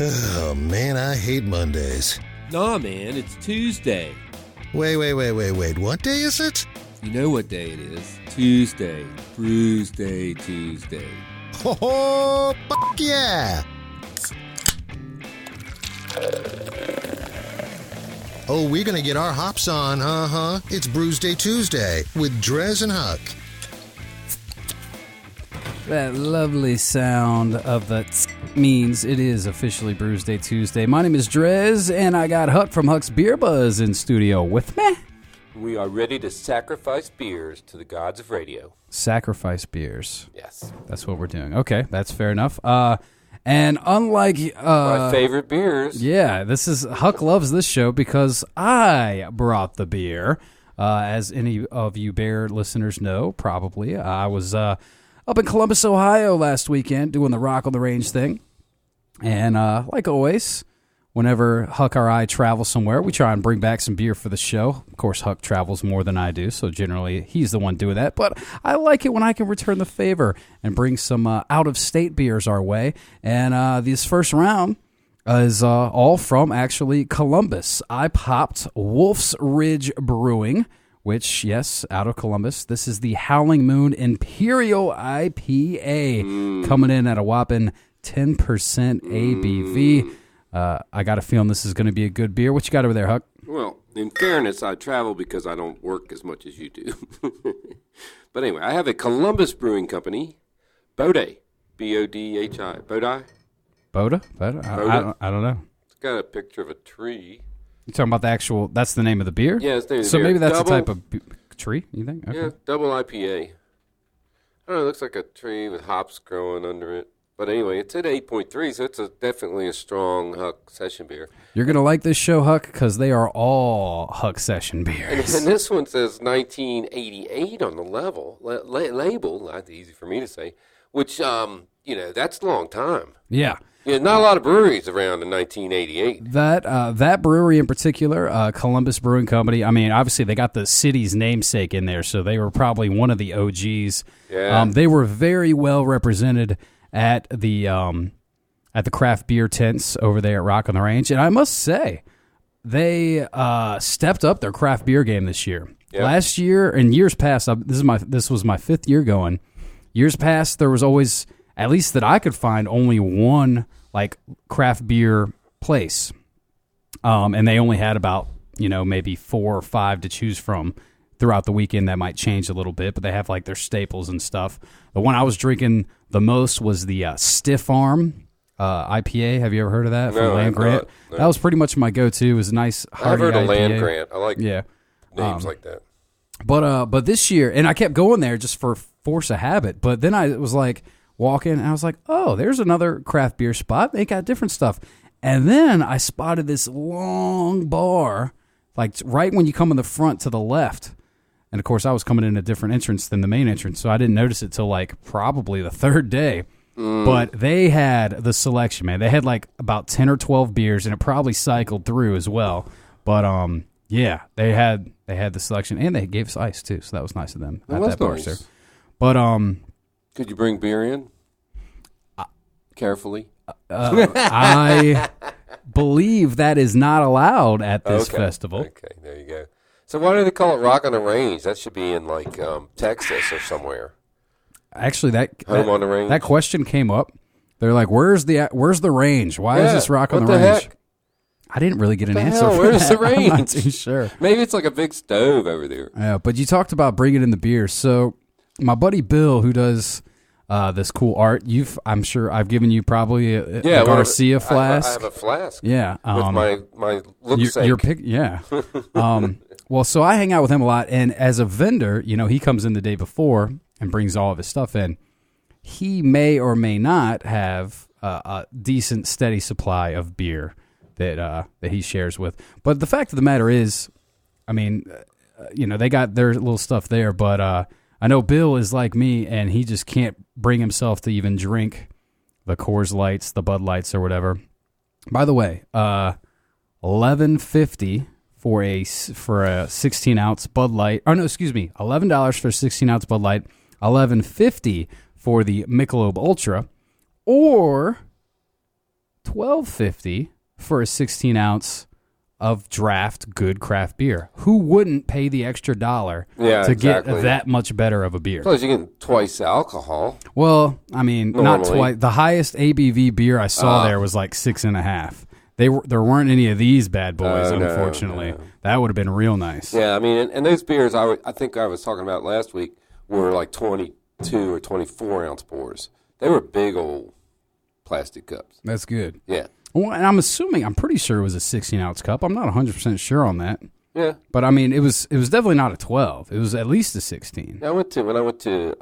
Oh, man, I hate Mondays. Nah, man, it's Tuesday. Wait. What day is it? You know what day it is. Tuesday. Brewsday Tuesday. Oh, fuck yeah! Oh, we're gonna get our hops on, It's Brewsday Tuesday with DreZ and Huck. That lovely sound of the means it is officially Brewsday Tuesday. My name is DreZ, and I got Huck from Huck's Beer Buzz in studio with me. We are ready to sacrifice beers to the gods of radio. Sacrifice beers. Yes. That's what we're doing. Okay, that's fair enough. And unlike... my favorite beers. Yeah, Huck loves this show because I brought the beer. As any of you bear listeners know, probably. I was... up in Columbus, Ohio last weekend doing the Rock on the Range thing. And like always, whenever Huck or I travel somewhere, we try and bring back some beer for the show. Of course, Huck travels more than I do, so generally he's the one doing that. But I like it when I can return the favor and bring some out-of-state beers our way. And this first round is all from, actually, Columbus. I popped Wolf's Ridge Brewing, which, yes, out of Columbus. This is the Howling Moon Imperial IPA, coming in at a whopping 10% ABV. I got a feeling this is going to be a good beer. What you got over there, Huck? Well, in fairness, I travel because I don't work as much as you do. But anyway, I have a Columbus Brewing Company, Brewsday, B-O-D-H-I, Brewsday? Boda? I don't know. It's got a picture of a tree. You talking about the actual, that's the name of the beer? Yeah, it's the name of the So beer. maybe that's Double, a type of tree, you think? Okay. Yeah, double IPA. I don't know, it looks like a tree with hops growing under it. But anyway, it's at 8.3, so it's definitely a strong Huck session beer. You're going to like this show, Huck, because they are all Huck session beers. And this one says 1988 on the label, that's easy for me to say, which, that's a long time. Yeah. Yeah, not a lot of breweries around in 1988. That brewery in particular, Columbus Brewing Company, I mean, obviously they got the city's namesake in there, so they were probably one of the OGs. Yeah. They were very well represented at the craft beer tents over there at Rock on the Range, and I must say, they stepped up their craft beer game this year. Yep. Last year and years past, this was my fifth year going. Years past, there was always, at least that I could find, only one craft beer place, and they only had about maybe 4 or 5 to choose from throughout the weekend. That might change a little bit, but they have their staples and stuff. The one I was drinking the most was the Stiff Arm IPA. Have you ever heard of that? From Land Grant? No. That was pretty much my go-to. It was a nice hearty I've heard of IPA. Land Grant. I like names like that. But this year, and I kept going there just for force of habit, but then I was walking, and I was like, oh, there's another craft beer spot. They got different stuff. And then I spotted this long bar, right when you come in the front to the left. And, of course, I was coming in a different entrance than the main entrance, so I didn't notice it till, probably the third day. But they had the selection, man. They had, about 10 or 12 beers, and it probably cycled through as well. But, yeah, they had the selection, and they gave us ice, too, so that was nice of them at that bar, sir. But, could you bring beer in? Carefully. I believe that is not allowed at this festival. Okay, there you go. So why do they call it Rock on the Range? That should be in Texas or somewhere. Actually, Home on the Range. That question came up. They're like, "Where's the range? Why is this Rock on the Range?" Heck? I didn't really get an answer. Where's the range? I'm not too sure. Maybe it's like a big stove over there. Yeah, but you talked about bringing in the beer. So my buddy Bill, who does this cool art, I'm sure I've given you probably a Garcia flask. I have a flask. Yeah, with my look-sake. Your pick, yeah. Well, so I hang out with him a lot, and as a vendor, he comes in the day before and brings all of his stuff in. He may or may not have a decent, steady supply of beer that he shares with. But the fact of the matter is, I mean, they got their little stuff there, but I know Bill is like me, and he just can't bring himself to even drink the Coors Lights, the Bud Lights, or whatever. By the way, $11.50 for a 16-ounce Bud Light. Oh, no, excuse me. $11 for a 16-ounce Bud Light. $11.50 for the Michelob Ultra. Or $12.50 for a 16 ounce of draft good craft beer. Who wouldn't pay the extra dollar to get that much better of a beer? Plus, you're getting twice the alcohol. Well, I mean, not twice. The highest ABV beer I saw there was like 6.5. There weren't any of these bad boys, unfortunately. No. That would have been real nice. Yeah, I mean, and those beers I think I was talking about last week were like 22 or 24 ounce pours. They were big old plastic cups. That's good. Yeah. Well, and I'm pretty sure it was a 16 ounce cup. I'm not 100% sure on that. Yeah. But I mean, it was definitely not a 12. It was at least a 16. Yeah, when I went to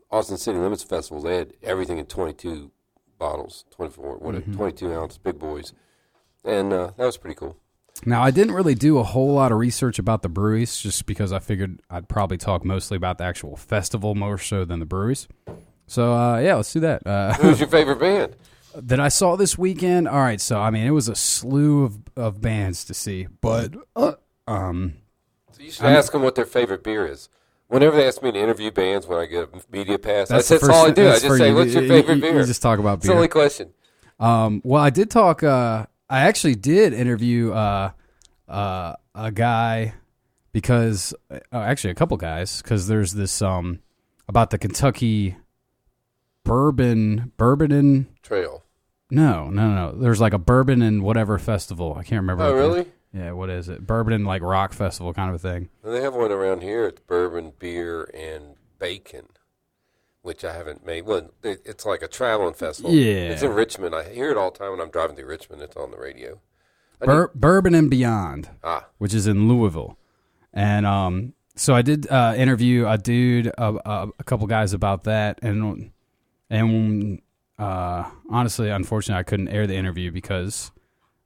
Austin City Limits Festival, they had everything in 22 bottles, 22 ounce big boys. And that was pretty cool. Now, I didn't really do a whole lot of research about the breweries just because I figured I'd probably talk mostly about the actual festival more so than the breweries. So, yeah, let's do that. Who's your favorite band? That I saw this weekend? All right, so, I mean, it was a slew of bands to see, but... So you should ask them what their favorite beer is. Whenever they ask me to interview bands when I get a media pass, that's all I do. I just say, what's your favorite beer? You just talk about beer. It's the only question. Well, I did talk... I actually did interview a guy because actually a couple guys because there's this about the Kentucky bourbon and trail. No. There's like a bourbon and whatever festival. I can't remember. Oh, really? Yeah. What is it? Bourbon and like rock festival kind of a thing. Well, they have one around here. It's bourbon, beer, and bacon. Which I haven't made. Well, it's like a traveling festival. Yeah. It's in Richmond. I hear it all the time when I'm driving through Richmond. It's on the radio. Bourbon and Beyond, which is in Louisville. And so I did interview a dude, a couple guys about that. And honestly, unfortunately, I couldn't air the interview because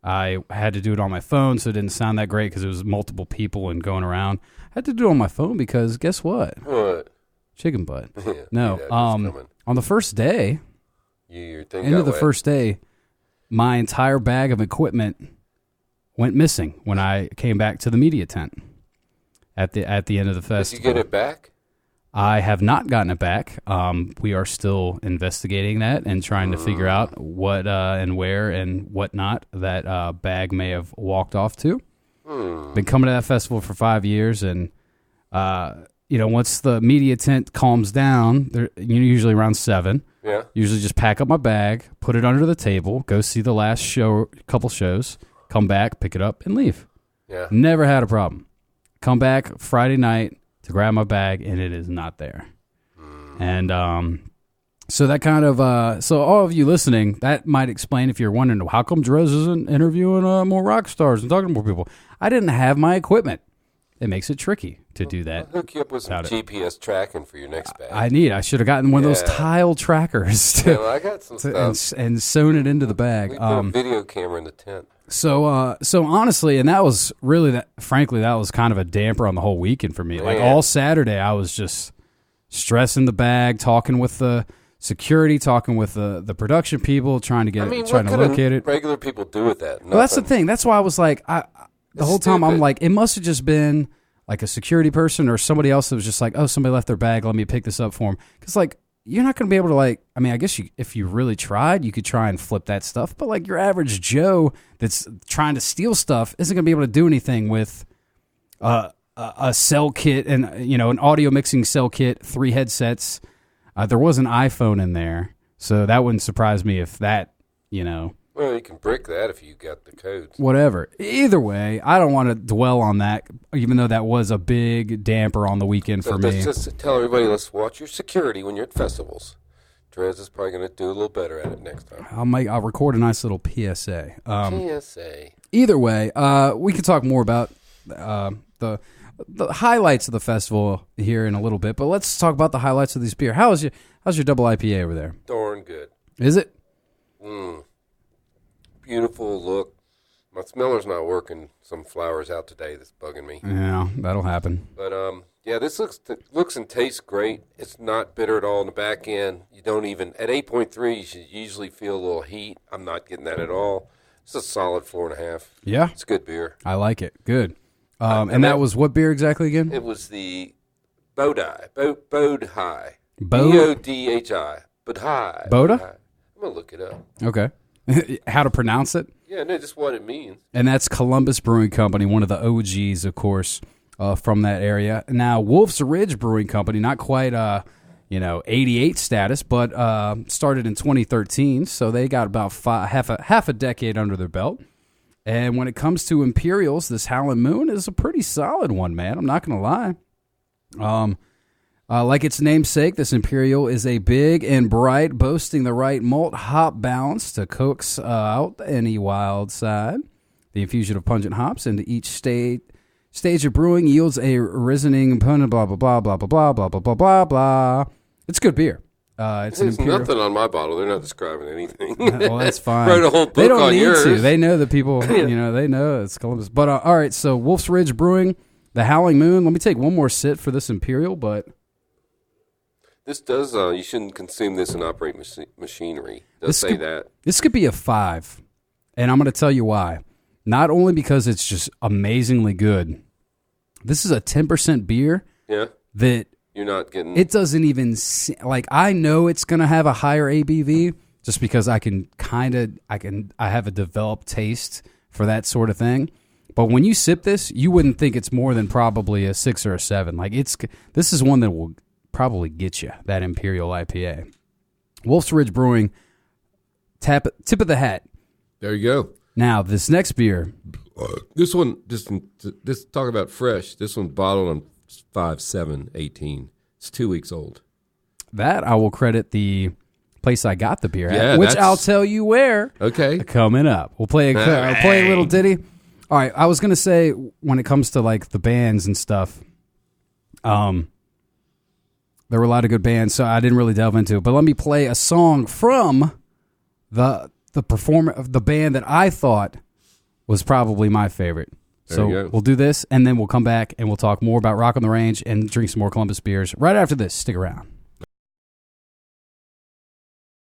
I had to do it on my phone, so it didn't sound that great because it was multiple people and going around. I had to do it on my phone because guess what? What? Chicken butt. No. On the first day, first day, my entire bag of equipment went missing when I came back to the media tent at the end of the festival. Did you get it back? I have not gotten it back. We are still investigating that and trying to figure out what and where and whatnot that bag may have walked off to. Been coming to that festival for 5 years, and once the media tent calms down, usually around 7. Yeah. Usually just pack up my bag, put it under the table, go see the last couple shows, come back, pick it up, and leave. Yeah. Never had a problem. Come back Friday night to grab my bag, and it is not there. And so that kind of so all of you listening, that might explain if you're wondering how come DreZ isn't interviewing more rock stars and talking to more people. I didn't have my equipment. It makes it tricky to do that. I'll hook you up with some GPS tracking for your next bag. I should have gotten one of those tile trackers I got some stuff. And sewn it into the bag. We put a video camera in the tent. So honestly, and that was really frankly, that was kind of a damper on the whole weekend for me. Man. Like all Saturday, I was just stressing the bag, talking with the security, talking with the production people, trying to locate it. Regular people do with that. Well, that's the thing. That's why I was like, the whole time I'm like, it must have just been like a security person or somebody else that was just like, oh, somebody left their bag. Let me pick this up for them. Because like, you're not going to be able to I guess if you really tried, you could try and flip that stuff. But like your average Joe that's trying to steal stuff isn't going to be able to do anything with a cell kit and, an audio mixing cell kit, 3 headsets. There was an iPhone in there. So that wouldn't surprise me if that, Well, you can brick that if you got the codes. Whatever. Either way, I don't want to dwell on that, even though that was a big damper on the weekend for me. Just tell everybody, let's watch your security when you're at festivals. DreZ is probably going to do a little better at it next time. I'll record a nice little PSA. PSA. Either way, we can talk more about the highlights of the festival here in a little bit, but let's talk about the highlights of these beer. How's your double IPA over there? Darn good. Is it? Beautiful look. My smeller's not working. Some flowers out today that's bugging me. Yeah, that'll happen. But this looks and tastes great. It's not bitter at all in the back end. You don't even at 8.3. You should usually feel a little heat. I'm not getting that at all. It's a solid 4.5. Yeah, it's good beer. I like it. Good. And that was what beer exactly again? It was the Bodhi. Bodhi. Bodhi. Bodhi. Bodhi. Boda? I'm gonna look it up. Okay. how to pronounce it. Yeah, no, just what it means. And that's Columbus Brewing Company, one of the OGs, of course, from that area. Now, Wolf's Ridge Brewing Company, not quite, 88 status, but started in 2013, so they got about half a decade under their belt. And when it comes to Imperials, this Howlin' Moon is a pretty solid one, man. I'm not going to lie. Like its namesake, this Imperial is a big and bright, boasting the right malt hop balance to coax out any wild side. The infusion of pungent hops into each stage of brewing yields a risening blah blah blah blah blah blah blah blah blah blah blah. It's good beer. It's There's nothing on my bottle. They're not describing anything. Well, that's fine. Wrote a whole book they don't on need yours. to. They know that people. They know it's Columbus. But all right. So Wolf's Ridge Brewing, the Howling Moon. Let me take one more sip for this Imperial, but. This does, you shouldn't consume this and operate machinery. It does say that. This could be a 5, and I'm going to tell you why. Not only because it's just amazingly good. This is a 10% beer. Yeah. That you're not getting. It doesn't even I know it's going to have a higher ABV just because I have a developed taste for that sort of thing. But when you sip this, you wouldn't think it's more than probably a 6 or a 7. This is one that will probably get you that Imperial IPA. Wolf's Ridge Brewing, tip of the hat. There you go. Now, this next beer. This one, this talk about fresh. This one's bottled on 5/7/18. It's 2 weeks old. That I will credit the place I got the beer Yeah, at, which I'll tell you where. Okay. Coming up. We'll play a little ditty. All right, I was going to say when it comes to like the bands and stuff, there were a lot of good bands, so I didn't really delve into it. But let me play a song from the performer of the band that I thought was probably my favorite. So we'll do this, and then we'll come back and we'll talk more about Rock on the Range and drink some more Columbus beers right after this. Stick around.